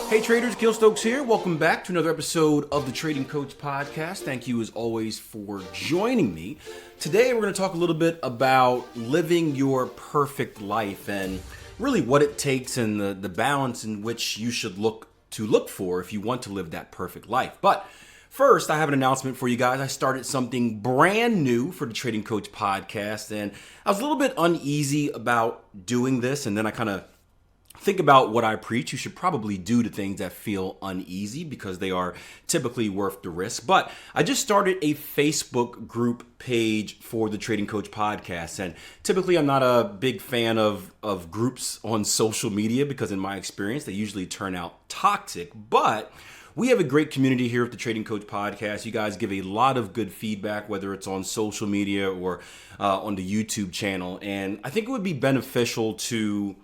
Hey traders, Akil Stokes here. Welcome back to another episode of the Trading Coach Podcast. Thank you as always for joining me. Today we're going to talk a little bit about living your perfect life and really what it takes and the balance in which you should look for if you want to live that perfect life. But first, I have an announcement for you guys. I started something brand new for the Trading Coach Podcast, and I was a little bit uneasy about doing this, and then I kind of think about what I preach. You should probably do the things that feel uneasy because they are typically worth the risk. But I just started a Facebook group page for the Trading Coach Podcast. And typically I'm not a big fan of groups on social media because in my experience, they usually turn out toxic. But we have a great community here at the Trading Coach Podcast. You guys give a lot of good feedback, whether it's on social media or on the YouTube channel. And I think it would be beneficial to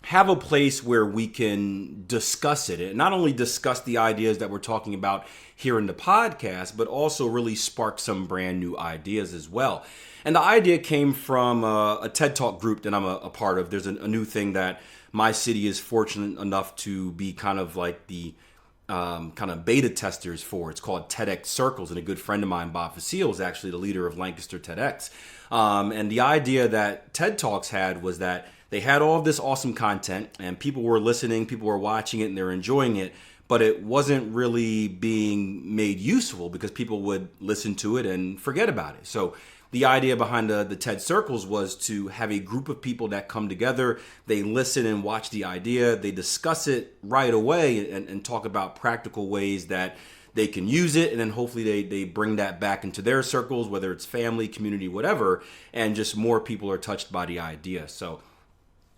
have a place where we can discuss it and not only discuss the ideas that we're talking about here in the podcast, but also really spark some brand new ideas as well. And the idea came from a TED Talk group that I'm a part of. There's a new thing that my city is fortunate enough to be kind of like the kind of beta testers for. It's called TEDx Circles, and a good friend of mine, Bob Facile, is actually the leader of Lancaster TEDx. And the idea that TED Talks had was that they had all of this awesome content and people were listening, people were watching it and they're enjoying it, but it wasn't really being made useful because people would listen to it and forget about it. So the idea behind the TED Circles was to have a group of people that come together, they listen and watch the idea, they discuss it right away and talk about practical ways that they can use it, and then hopefully they bring that back into their circles, whether it's family, community, whatever, and just more people are touched by the idea. So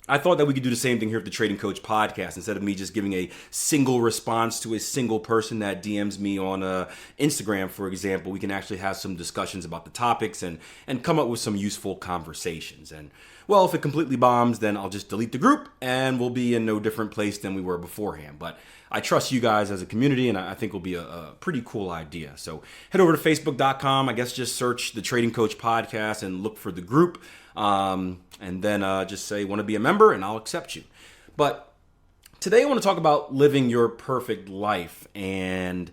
I thought that we could do the same thing here at the Trading Coach Podcast. Instead of me just giving a single response to a single person that DMs me on Instagram, for example, we can actually have some discussions about the topics and come up with some useful conversations. And well, if it completely bombs, then I'll just delete the group and we'll be in no different place than we were beforehand. But I trust you guys as a community, and I think it'll be a pretty cool idea. So head over to facebook.com. I guess just search the Trading Coach Podcast and look for the group. And then just say, want to be a member, and I'll accept you. But today I want to talk about living your perfect life. And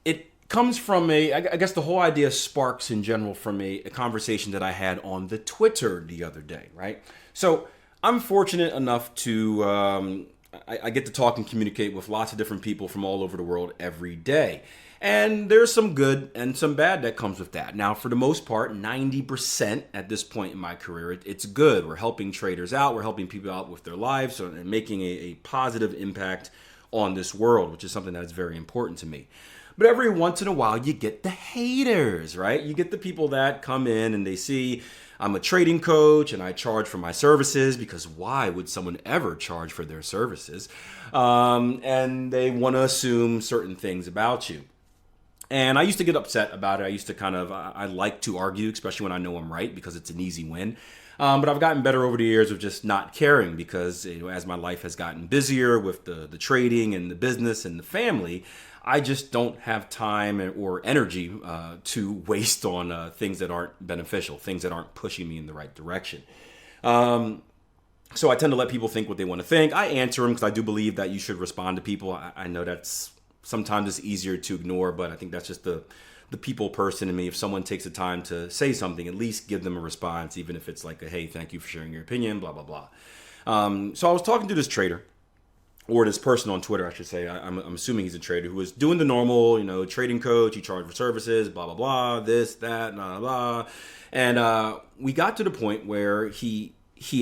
it comes from I guess the whole idea sparks in general from a conversation that I had on the Twitter the other day, right? So I'm fortunate enough to, I get to talk and communicate with lots of different people from all over the world every day. And there's some good and some bad that comes with that. Now, for the most part, 90% at this point in my career, it's good. We're helping traders out. We're helping people out with their lives and making a positive impact on this world, which is something that is very important to me. But every once in a while, you get the haters, right? You get the people that come in and they see I'm a trading coach and I charge for my services, because why would someone ever charge for their services? And they want to assume certain things about you. And I used to get upset about it. I used to I like to argue, especially when I know I'm right, because it's an easy win. But I've gotten better over the years of just not caring because, as my life has gotten busier with the trading and the business and the family, I just don't have time or energy to waste on things that aren't beneficial, things that aren't pushing me in the right direction. So I tend to let people think what they want to think. I answer them because I do believe that you should respond to people. I know that's sometimes it's easier to ignore, but I think that's just the people person in me. If someone takes the time to say something, at least give them a response, even if it's like hey, thank you for sharing your opinion, blah, blah, blah. So I was talking to this trader, or this person on Twitter, I should say. I'm assuming he's a trader who was doing the normal, trading coach, you charge for services, blah, blah, blah, this, that, blah, blah. And we got to the point where he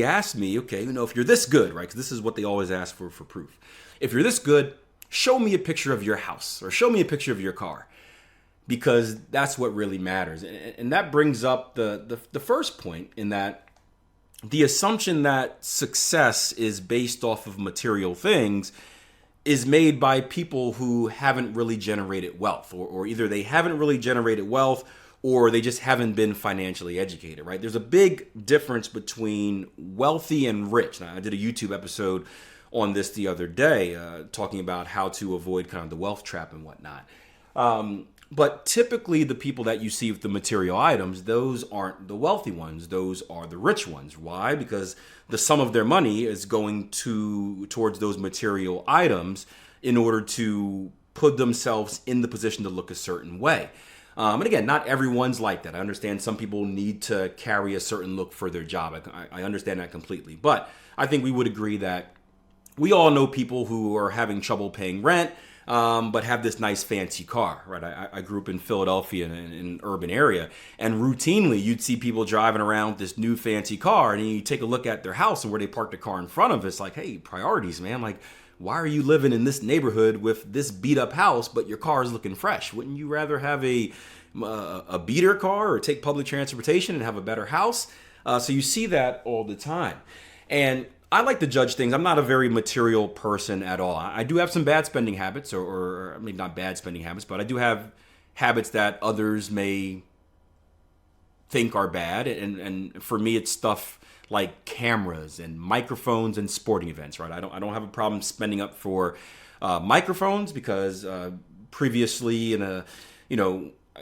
asked me, okay, if you're this good, right? Because this is what they always ask for proof. If you're this good, show me a picture of your house or show me a picture of your car, because that's what really matters. And that brings up the first point, in that the assumption that success is based off of material things is made by people who haven't really generated wealth, or either they haven't really generated wealth or they just haven't been financially educated, right? There's a big difference between wealthy and rich. Now, I did a YouTube episode on this the other day, talking about how to avoid kind of the wealth trap and whatnot. But typically the people that you see with the material items, those aren't the wealthy ones. Those are the rich ones. Why? Because the sum of their money is going towards those material items in order to put themselves in the position to look a certain way. And again, not everyone's like that. I understand some people need to carry a certain look for their job. I understand that completely. But I think we would agree that we all know people who are having trouble paying rent, but have this nice fancy car, right? I grew up in Philadelphia in an urban area, and routinely you'd see people driving around with this new fancy car, and you take a look at their house and where they parked the car in front of. It's like, hey, priorities, man. Like, why are you living in this neighborhood with this beat up house, but your car is looking fresh? Wouldn't you rather have a beater car or take public transportation and have a better house? So you see that all the time. And I like to judge things. I'm not a very material person at all. I do have some bad spending habits, or maybe not bad spending habits, but I do have habits that others may think are bad. And for me, it's stuff like cameras and microphones and sporting events, right? I don't have a problem spending up for microphones because previously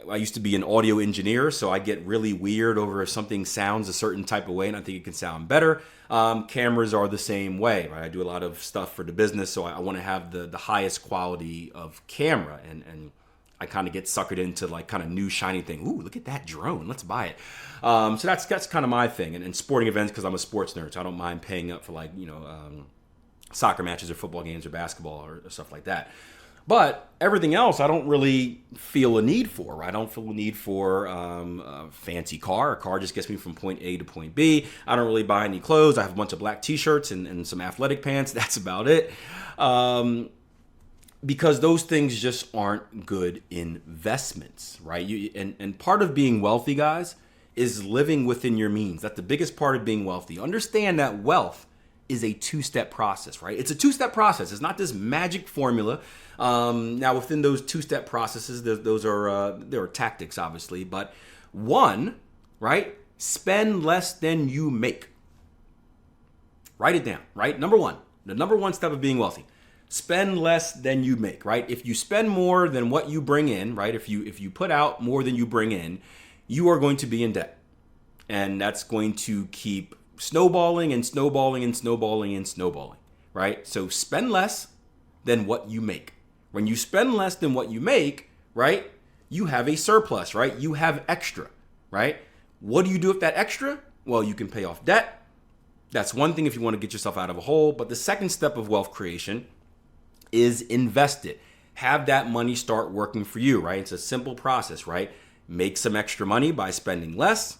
I used to be an audio engineer, so I get really weird over if something sounds a certain type of way and I think it can sound better. Cameras are the same way, right? I do a lot of stuff for the business, so I want to have the highest quality of camera, and I kind of get suckered into like kind of new shiny thing. Ooh, look at that drone. Let's buy it. So that's kind of my thing. And sporting events, because I'm a sports nerd, so I don't mind paying up for like, soccer matches or football games or basketball or stuff like that. But everything else, I don't really feel a need for, right? I don't feel a need for a fancy car. A car just gets me from point A to point B. I don't really buy any clothes. I have a bunch of black t-shirts and some athletic pants. That's about it. Because those things just aren't good investments, right? And part of being wealthy, guys, is living within your means. That's the biggest part of being wealthy. Understand that wealth is a two-step process, right? It's a two-step process. It's not this magic formula. Now, within those two-step processes, there are tactics, obviously. But one, right? Spend less than you make. Write it down, right? Number one, the number one step of being wealthy. Spend less than you make, right? If you spend more than what you bring in, right? If you put out more than you bring in, you are going to be in debt. And that's going to keep snowballing and snowballing and snowballing and snowballing, right? So spend less than what you make. When you spend less than what you make, right, you have a surplus, right? You have extra, right? What do you do with that extra? Well, you can pay off debt. That's one thing if you want to get yourself out of a hole. But the second step of wealth creation is invest it. Have that money start working for you, right? It's a simple process, right? Make some extra money by spending less.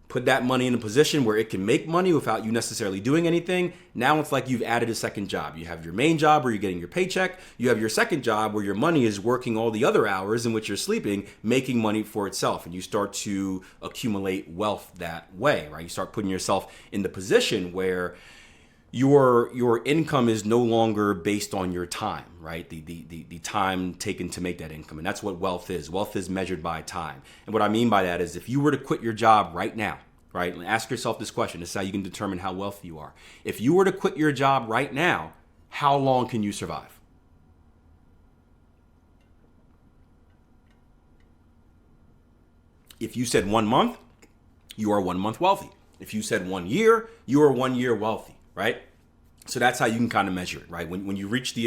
Put that money in a position where it can make money without you necessarily doing anything. Now it's like you've added a second job. You have your main job where you're getting your paycheck. You have your second job where your money is working all the other hours in which you're sleeping, making money for itself. And you start to accumulate wealth that way, right? You start putting yourself in the position where your income is no longer based on your time, right? The time taken to make that income. And that's what wealth is. Wealth is measured by time. And what I mean by that is if you were to quit your job right now, right? And ask yourself this question. This is how you can determine how wealthy you are. If you were to quit your job right now, how long can you survive? If you said 1 month, you are 1 month wealthy. If you said 1 year, you are 1 year wealthy. Right? So that's how you can kind of measure it, right? When you reach the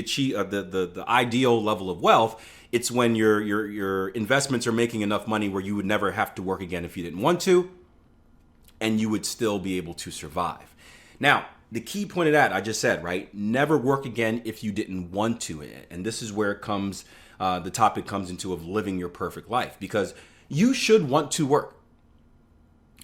ideal level of wealth, it's when your investments are making enough money where you would never have to work again if you didn't want to, and you would still be able to survive. Now, the key point of that, I just said, right? Never work again if you didn't want to. And this is where it comes, the topic comes into of living your perfect life, because you should want to work.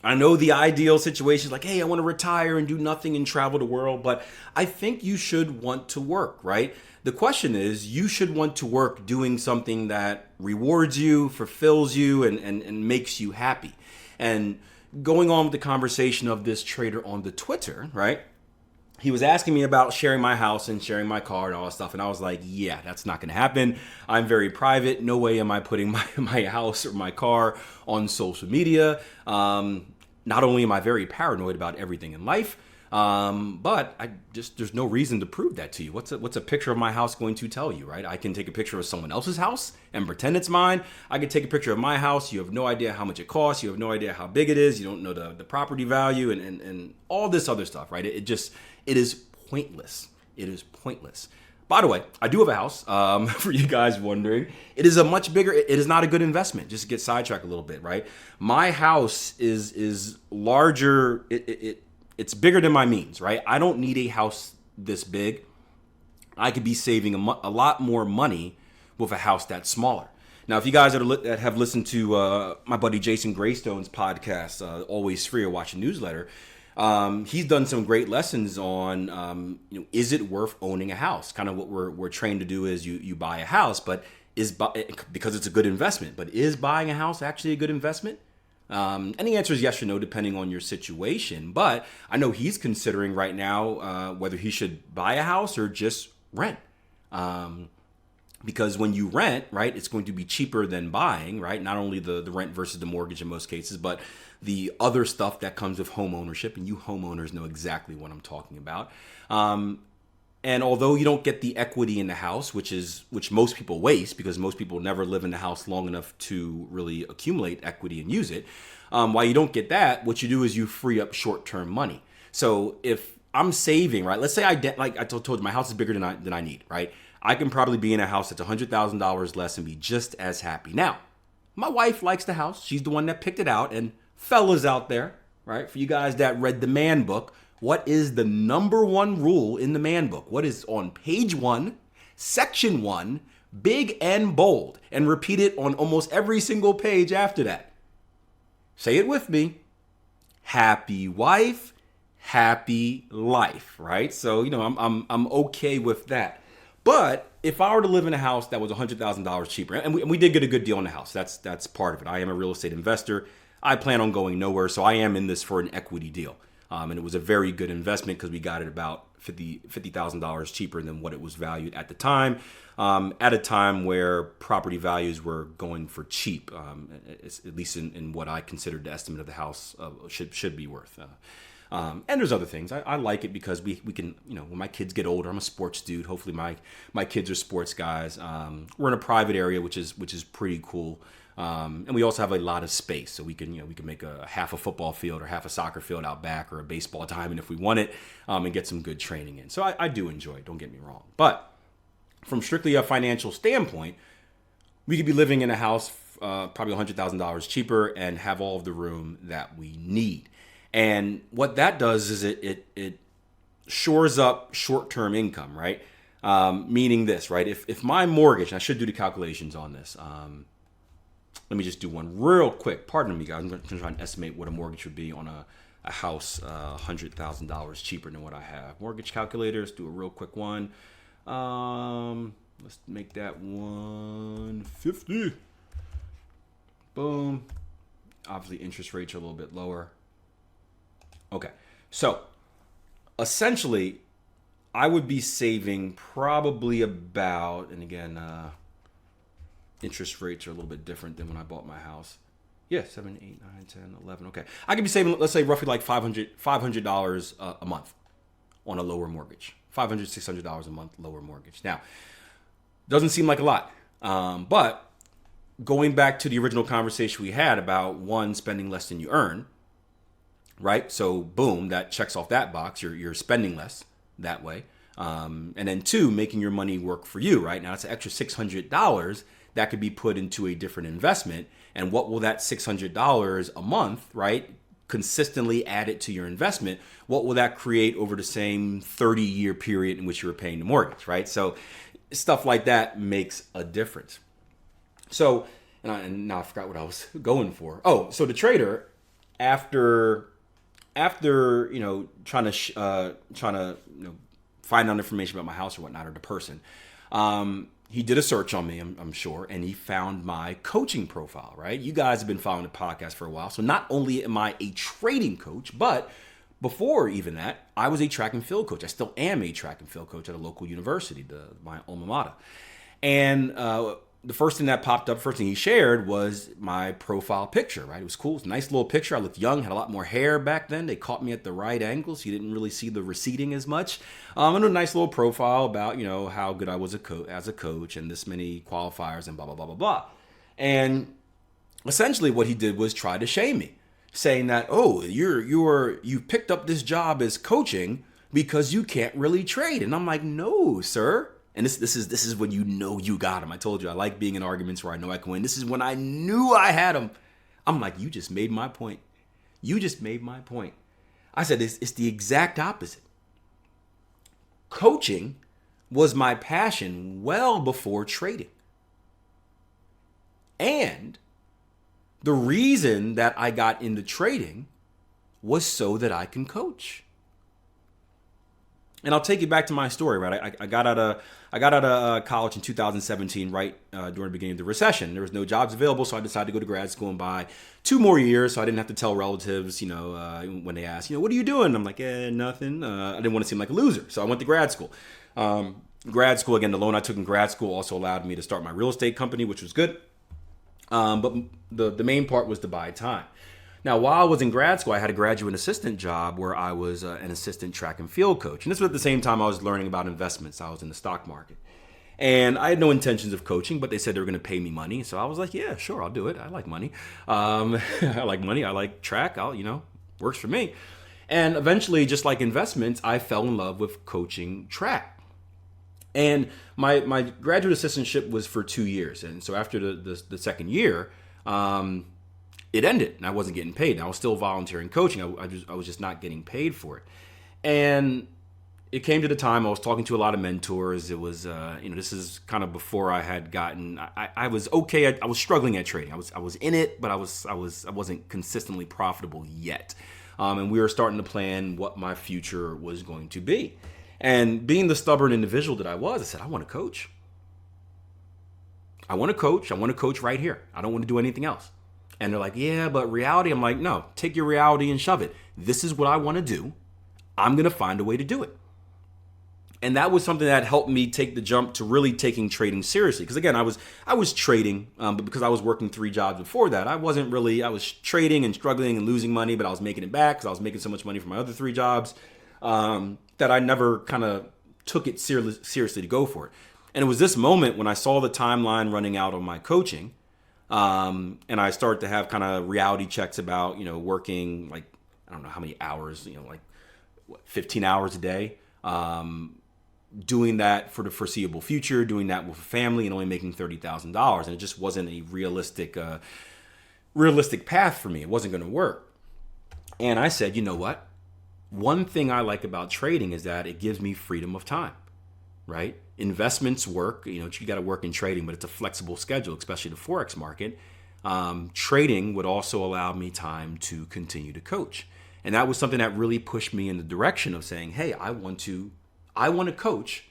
I know the ideal situation is like, hey, I want to retire and do nothing and travel the world, but I think you should want to work, right? The question is, you should want to work doing something that rewards you, fulfills you, and makes you happy. And going on with the conversation of this trader on the Twitter, right? He was asking me about sharing my house and sharing my car and all that stuff. And I was like, yeah, that's not going to happen. I'm very private. No way am I putting my house or my car on social media. Not only am I very paranoid about everything in life, But there's no reason to prove that to you. What's a picture of my house going to tell you, right? I can take a picture of someone else's house and pretend it's mine. I can take a picture of my house. You have no idea how much it costs. You have no idea how big it is. You don't know the property value and all this other stuff, right? It is pointless. It is pointless. By the way, I do have a house, for you guys wondering. It is a much bigger, it is not a good investment, just to get sidetracked a little bit, right? My house is larger, it's bigger than my means, right? I don't need a house this big. I could be saving a lot more money with a house that's smaller. Now, if you guys that have listened to my buddy Jason Graystone's podcast, Always Free or Watch a Newsletter, he's done some great lessons on, is it worth owning a house? Kind of what we're trained to do is you buy a house, but because it's a good investment. But is buying a house actually a good investment? And the answer is yes or no, depending on your situation. But I know he's considering right now whether he should buy a house or just rent. Because when you rent, right, it's going to be cheaper than buying, right? Not only the rent versus the mortgage in most cases, but the other stuff that comes with home ownership. And you homeowners know exactly what I'm talking about. And although you don't get the equity in the house, which most people waste because most people never live in the house long enough to really accumulate equity and use it. While you don't get that, what you do is you free up short-term money. So if I'm saving, right, let's say I told you my house is bigger than I need, right? I can probably be in a house that's $100,000 less and be just as happy. Now, my wife likes the house. She's the one that picked it out. And fellas out there, right, for you guys that read the Man Book, what is the number one rule in the Man Book? What is on page 1, section 1, big and bold, and repeat it on almost every single page after that? Say it with me. Happy wife, happy life, right? So, I'm okay with that. But if I were to live in a house that was $100,000 cheaper, and we did get a good deal on the house, that's part of it. I am a real estate investor. I plan on going nowhere, so I am in this for an equity deal. And it was a very good investment because we got it about $50,000 cheaper than what it was valued at the time, at a time where property values were going for cheap, at least in what I considered the estimate of the house should be worth. And there's other things. I like it because we can, when my kids get older, I'm a sports dude. Hopefully my kids are sports guys. We're in a private area, which is pretty cool. And we also have a lot of space, so we can make a half a football field or half a soccer field out back or a baseball diamond if we want it, and get some good training in. So I do enjoy it. Don't get me wrong. But from strictly a financial standpoint, we could be living in a house probably $100,000 cheaper and have all of the room that we need. And what that does is it shores up short-term income, right? Meaning this, right? If my mortgage, and I should do the calculations on this. Let me just do one real quick. Pardon me, guys. I'm going to try and estimate what a mortgage would be on a house $100,000 cheaper than what I have. Mortgage calculators, do a real quick one. Let's make that 150. Boom. Obviously, interest rates are a little bit lower. Okay, so essentially, I would be saving probably about, and again, interest rates are a little bit different than when I bought my house. Yeah, 7, 8, 9, 10, 11. Okay, I could be saving, let's say, roughly like $500 a month on a lower mortgage. $500, $600 a month lower mortgage. Now, doesn't seem like a lot, but going back to the original conversation we had about one, spending less than you earn. Right? So boom, that checks off that box. You're spending less that way. And then 2, making your money work for you, right? Now it's an extra $600 that could be put into a different investment. And what will that $600 a month, right, consistently add it to your investment? What will that create over the same 30-year period in which you were paying the mortgage, right? So stuff like that makes a difference. So, and now I forgot what I was going for. Oh, so the trader, after trying to find out information about my house or whatnot, or the person, he did a search on me, I'm sure, and he found my coaching profile, right? You guys have been following the podcast for a while, so not only am I a trading coach, but before even that, I was a track and field coach. I still am a track and field coach at a local university, my alma mater. And the first thing that popped up, first thing he shared was my profile picture, right? It was cool. It was a nice little picture. I looked young, had a lot more hair back then. They caught me at the right angle, so you didn't really see the receding as much. And a nice little profile about, how good I was as a coach and this many qualifiers and blah, blah, blah, blah, blah. And essentially what he did was try to shame me, saying that, oh, you picked up this job as coaching because you can't really trade. And I'm like, no, sir. And this is when you got him. I told you I like being in arguments where I know I can win. This is when I knew I had him. I'm like, you just made my point. You just made my point. I said, it's the exact opposite. Coaching was my passion well before trading. And the reason that I got into trading was so that I can coach. And I'll take you back to my story, right? I got out of college in 2017, right during the beginning of the recession. There was no jobs available, so I decided to go to grad school and buy 2 more years, so I didn't have to tell relatives, when they asked, what are you doing? I'm like, nothing. I didn't want to seem like a loser, so I went to grad school. Grad school, again, the loan I took in grad school also allowed me to start my real estate company, which was good. But the main part was to buy time. Now, while I was in grad school, I had a graduate assistant job where I was an assistant track and field coach. And this was at the same time I was learning about investments. I was in the stock market. And I had no intentions of coaching, but they said they were going to pay me money. So I was like, yeah, sure, I'll do it. I like money. I like money. I like track. Works for me. And eventually, just like investments, I fell in love with coaching track. And my graduate assistantship was for 2 years. And so after the second year, it ended and I wasn't getting paid. And I was still volunteering coaching. I was just not getting paid for it. And it came to the time I was talking to a lot of mentors. It was, this is kind of before I had gotten, I was okay. I was struggling at trading. I was in it, but I wasn't consistently profitable yet. And we were starting to plan what my future was going to be. And being the stubborn individual that I was, I said, I want to coach. I want to coach. I want to coach right here. I don't want to do anything else. And they're like, yeah, but reality. I'm like, no, take your reality and shove it. This is what I want to do. I'm going to find a way to do it. And that was something that helped me take the jump to really taking trading seriously. Because again, I was trading, but because I was working 3 jobs before that, I was trading and struggling and losing money, but I was making it back because I was making so much money from my other 3 jobs that I never kind of took it seriously to go for it. And it was this moment when I saw the timeline running out on my coaching, and I started to have kind of reality checks about, working like, I don't know how many hours, 15 hours a day, doing that for the foreseeable future, doing that with a family and only making $30,000. And it just wasn't a realistic path for me. It wasn't going to work. And I said, you know what? One thing I like about trading is that it gives me freedom of time, right? Investments work, you got to work in trading, but it's a flexible schedule, especially the Forex market. Trading would also allow me time to continue to coach. And that was something that really pushed me in the direction of saying, hey, I want to coach.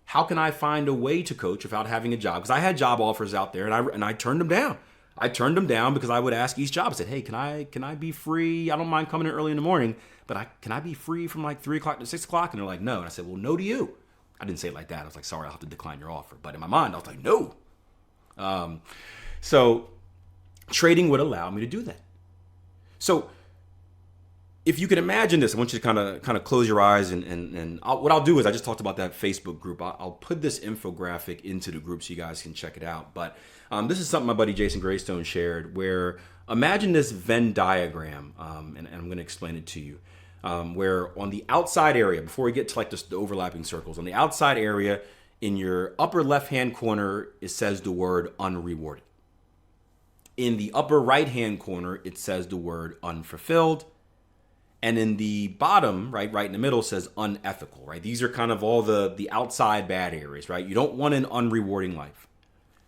How can I find a way to coach without having a job? Because I had job offers out there and I turned them down. I turned them down because I would ask each job, I said, hey, can I be free? I don't mind coming in early in the morning, but can I be free from like 3 o'clock to 6 o'clock? And they're like, no. And I said, well, no to you. I didn't say it like that. I was like, sorry, I'll have to decline your offer. But in my mind, I was like, no. So trading would allow me to do that. So if you can imagine this, I want you to kind of close your eyes and what I'll do is I just talked about that Facebook group. I'll put this infographic into the group so you guys can check it out. But this is something my buddy Jason Greystone shared where imagine this Venn diagram, and I'm going to explain it to you, where on the outside area, before we get to like the overlapping circles, on the outside area in your upper left-hand corner, it says the word unrewarded. In the upper right-hand corner, it says the word unfulfilled. And in the bottom, right in the middle says unethical, right? These are kind of all the outside bad areas, right? You don't want an unrewarding life.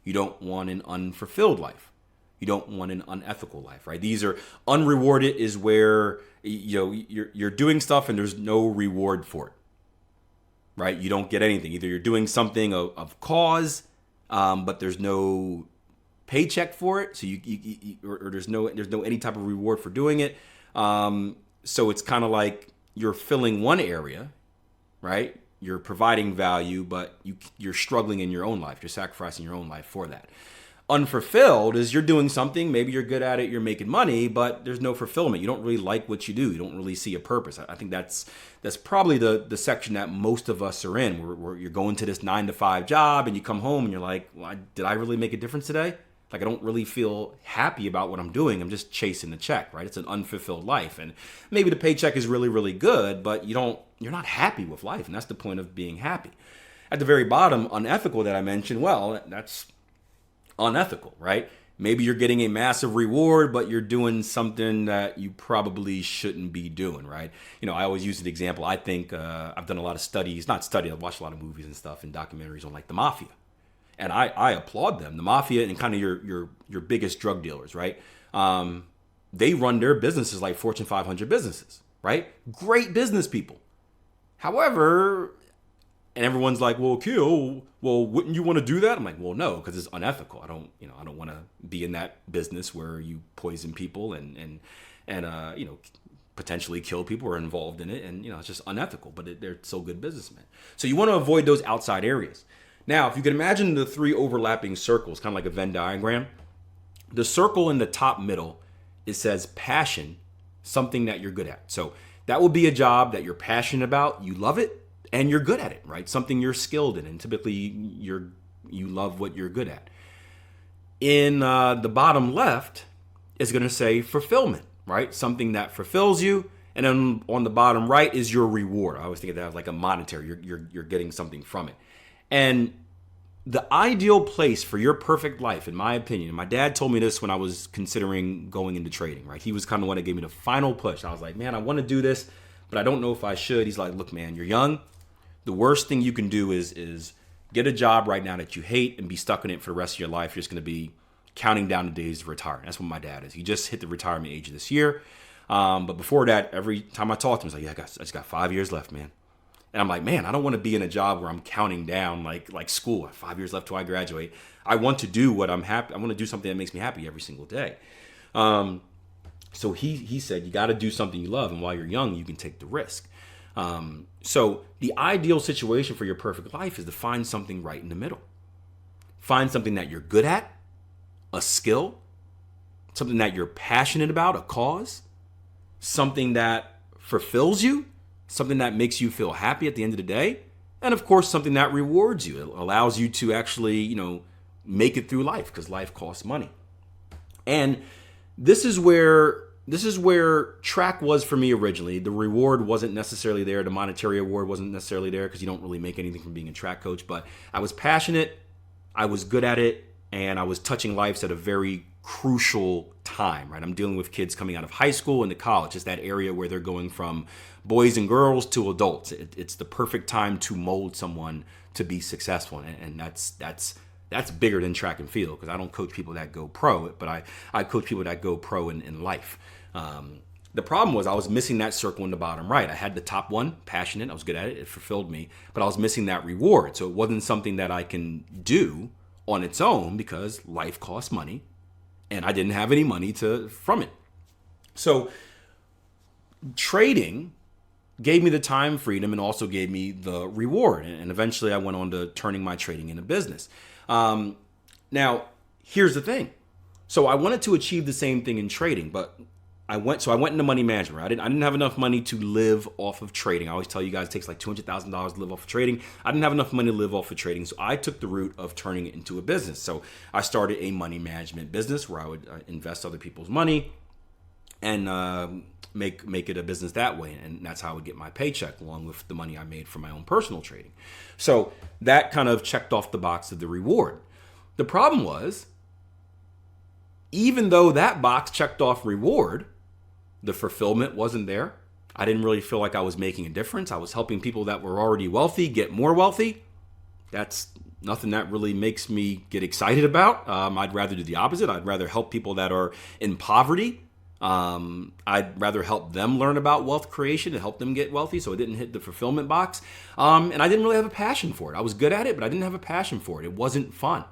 You don't want an unfulfilled life. You don't want an unethical life, right? These are unrewarded is where you're doing stuff and there's no reward for it, right? You don't get anything. Either you're doing something of cause, but there's no paycheck for it, so or there's no any type of reward for doing it. So it's kind of like you're filling one area, right? you're providing value, but you're struggling in your own life. You're sacrificing your own life for that. Unfulfilled is you're doing something, maybe you're good at it, you're making money, but there's no fulfillment. You don't really like what you do. You don't really see a purpose. I think that's probably the section that most of us are in, where you're going to this 9-to-5 job and you come home and you're like, well, did I really make a difference today? Like, I don't really feel happy about what I'm doing. I'm just chasing the check, right? It's an unfulfilled life. And maybe the paycheck is really, really good, but you're not happy with life. And that's the point of being happy. At the very bottom, unethical that I mentioned, well, that's unethical, right? Maybe you're getting a massive reward, but you're doing something that you probably shouldn't be doing, right? I always use an example. I think I've done a lot of I've watched a lot of movies and stuff and documentaries on like the mafia. And I applaud them. The mafia and kind of your biggest drug dealers, right? They run their businesses like Fortune 500 businesses, right? Great business people. However, and everyone's like, well, Akil, wouldn't you want to do that? I'm like, well, no, because it's unethical. I don't want to be in that business where you poison people and potentially kill people who are involved in it. And, it's just unethical, but they're so good businessmen. So you want to avoid those outside areas. Now, if you can imagine the 3 overlapping circles, kind of like a Venn diagram, the circle in the top middle, it says passion, something that you're good at. So that will be a job that you're passionate about, you love it, and you're good at it, right? Something you're skilled in, and typically you love what you're good at. In the bottom left is going to say fulfillment, right? Something that fulfills you. And then on the bottom right is your reward. I always think of that as like a monetary. You're getting something from it. And the ideal place for your perfect life, in my opinion, and my dad told me this when I was considering going into trading, right? He was kind of one that gave me the final push. I was like, man, I want to do this, but I don't know if I should. He's like, look, man, you're young. The worst thing you can do is get a job right now that you hate and be stuck in it for the rest of your life. You're just going to be counting down the days to retire. That's what my dad is. He just hit the retirement age this year. But before that, every time I talked to him, he's like, yeah, I just got 5 years left, man. And I'm like, man, I don't want to be in a job where I'm counting down like school. I have 5 years left till I graduate. I want to do what I'm happy. I want to do something that makes me happy every single day. So he said, you got to do something you love. And while you're young, you can take the risk. So the ideal situation for your perfect life is to find something right in the middle. Find something that you're good at, a skill, something that you're passionate about, a cause, something that fulfills you, something that makes you feel happy at the end of the day, and of course, something that rewards you. It allows you to actually, make it through life, because life costs money. And this is where track was for me originally. The reward wasn't necessarily there. The monetary award wasn't necessarily there because you don't really make anything from being a track coach. But I was passionate, I was good at it, and I was touching lives at a very crucial time, right? I'm dealing with kids coming out of high school into college. It's that area where they're going from boys and girls to adults. It's the perfect time to mold someone to be successful. And that's bigger than track and field, because I don't coach people that go pro, but I coach people that go pro in life. The problem was I was missing that circle in the bottom right. I had the top one, passionate. I was good at it. It fulfilled me, but I was missing that reward. So it wasn't something that I can do on its own because life costs money and I didn't have any money from it. So trading gave me the time freedom and also gave me the reward. And eventually I went on to turning my trading into business. Now, here's the thing. So I wanted to achieve the same thing in trading, but I went into money management. Right? I didn't have enough money to live off of trading. I always tell you guys it takes like $200,000 to live off of trading. I didn't have enough money to live off of trading, so I took the route of turning it into a business. So I started a money management business where I would invest other people's money and make it a business that way. And that's how I would get my paycheck, along with the money I made from my own personal trading. So that kind of checked off the box of the reward. The problem was, even though that box checked off reward, the fulfillment wasn't there. I didn't really feel like I was making a difference. I was helping people that were already wealthy get more wealthy. That's nothing that really makes me get excited about. I'd rather do the opposite. I'd rather help people that are in poverty. I'd rather help them learn about wealth creation and help them get wealthy, so it didn't hit the fulfillment box. And I didn't really have a passion for it. I was good at it, but I didn't have a passion for it. It wasn't fun.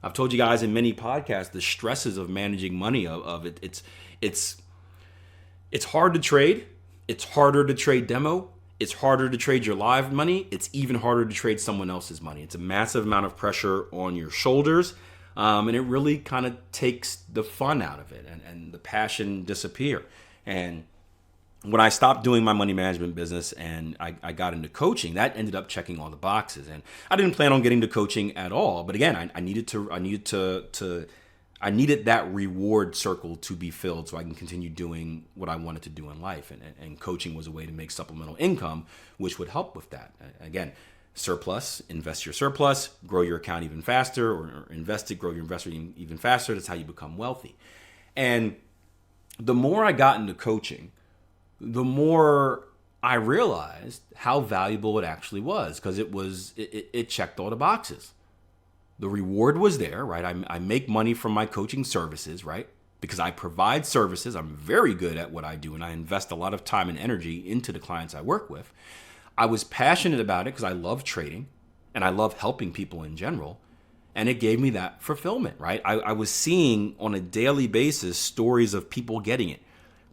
I've told you guys in many podcasts the stresses of managing money of it. It's hard to trade. It's harder to trade demo. It's harder to trade your live money. It's even harder to trade someone else's money. It's a massive amount of pressure on your shoulders. And it really kind of takes the fun out of it and the passion disappear. And when I stopped doing my money management business and I got into coaching, that ended up checking all the boxes. And I didn't plan on getting to coaching at all. But again, I needed that reward circle to be filled so I can continue doing what I wanted to do in life. And coaching was a way to make supplemental income, which would help with that. Again, surplus, invest your surplus, grow your account even faster, or invest it, grow your investment even faster. That's how you become wealthy. And the more I got into coaching, the more I realized how valuable it actually was, because it checked all the boxes. The reward was there, right? I make money from my coaching services, right? Because I provide services. I'm very good at what I do, and I invest a lot of time and energy into the clients I work with. I was passionate about it because I love trading and I love helping people in general. And it gave me that fulfillment, right? I was seeing on a daily basis stories of people getting it.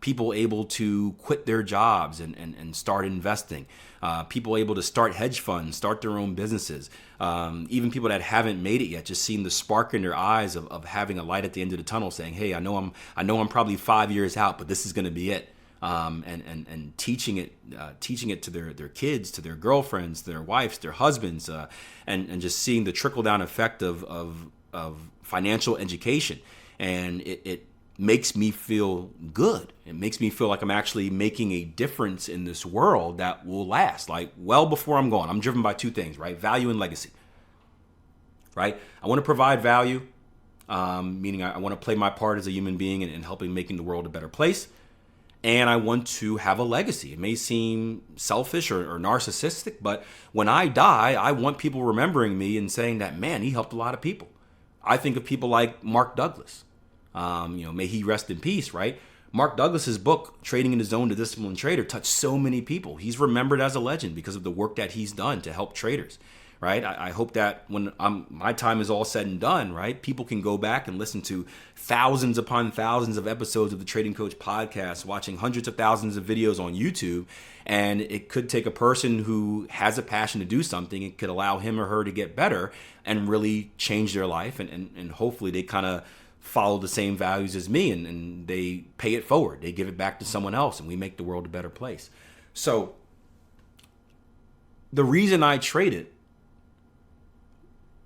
People able to quit their jobs and start investing. People able to start hedge funds, start their own businesses. Even people that haven't made it yet, just seeing the spark in their eyes of having a light at the end of the tunnel, saying, "Hey, I know I'm probably 5 years out, but this is going to be it." And teaching it to their kids, to their girlfriends, their wives, their husbands, and just seeing the trickle down effect of financial education, and it makes me feel good. It makes me feel like I'm actually making a difference in this world that will last, like well before I'm gone. I'm driven by two things, right? Value and legacy, right? I want to provide value, meaning I want to play my part as a human being in helping making the world a better place. And I want to have a legacy. It may seem selfish or narcissistic, but when I die, I want people remembering me and saying that, man, he helped a lot of people. I think of people like Mark Douglas. May he rest in peace, right? Mark Douglas's book, Trading in the Zone, The Disciplined Trader, touched so many people. He's remembered as a legend because of the work that he's done to help traders, right? I hope that when my time is all said and done, right, people can go back and listen to thousands upon thousands of episodes of the Trading Coach podcast, watching hundreds of thousands of videos on YouTube, and it could take a person who has a passion to do something. It could allow him or her to get better and really change their life, and hopefully they kind of follow the same values as me, and they pay it forward. They give it back to someone else, and we make the world a better place. So the reason I traded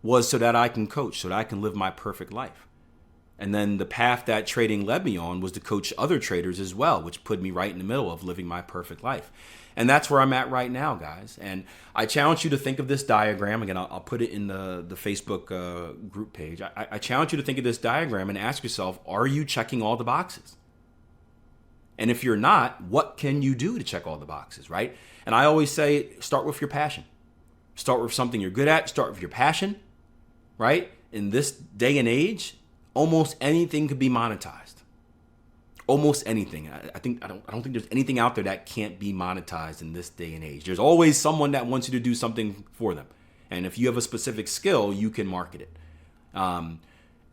was so that I can coach, so that I can live my perfect life. And then the path that trading led me on was to coach other traders as well, which put me right in the middle of living my perfect life. And that's where I'm at right now, guys. And I challenge you to think of this diagram. Again, I'll put it in the Facebook group page. I challenge you to think of this diagram and ask yourself, are you checking all the boxes? And if you're not, what can you do to check all the boxes, right? And I always say, start with your passion. Start with something you're good at. Start with your passion, right? In this day and age, almost anything could be monetized. Almost anything. I don't think there's anything out there that can't be monetized in this day and age. There's always someone that wants you to do something for them. And if you have a specific skill, you can market it.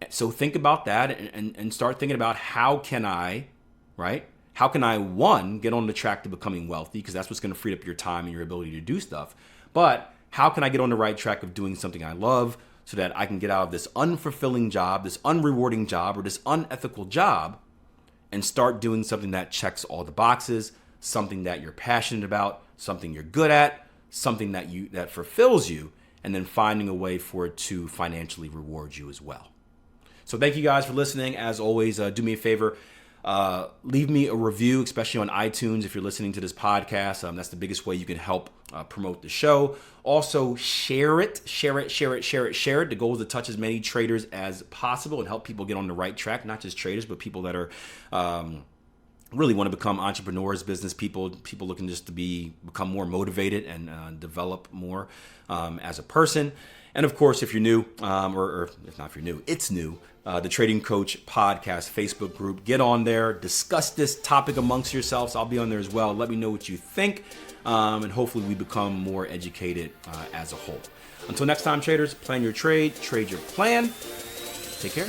So think about that and start thinking about how can I, right? How can I, one, get on the track to becoming wealthy? Because that's what's going to free up your time and your ability to do stuff. But how can I get on the right track of doing something I love so that I can get out of this unfulfilling job, this unrewarding job, or this unethical job, and start doing something that checks all the boxes, something that you're passionate about, something you're good at, something that fulfills you, and then finding a way for it to financially reward you as well. So thank you guys for listening. As always, do me a favor. Leave me a review, especially on iTunes if you're listening to this podcast. That's the biggest way you can help promote the show. Also, share it. The goal is to touch as many traders as possible and help people get on the right track, not just traders, but people that are really want to become entrepreneurs, business people looking just to become more motivated and develop more as a person. And of course, if you're new, or if not if you're new, it's new, the Trading Coach Podcast Facebook group. Get on there, discuss this topic amongst yourselves. I'll be on there as well. Let me know what you think, and hopefully we become more educated as a whole. Until next time, traders, plan your trade your plan. Take care.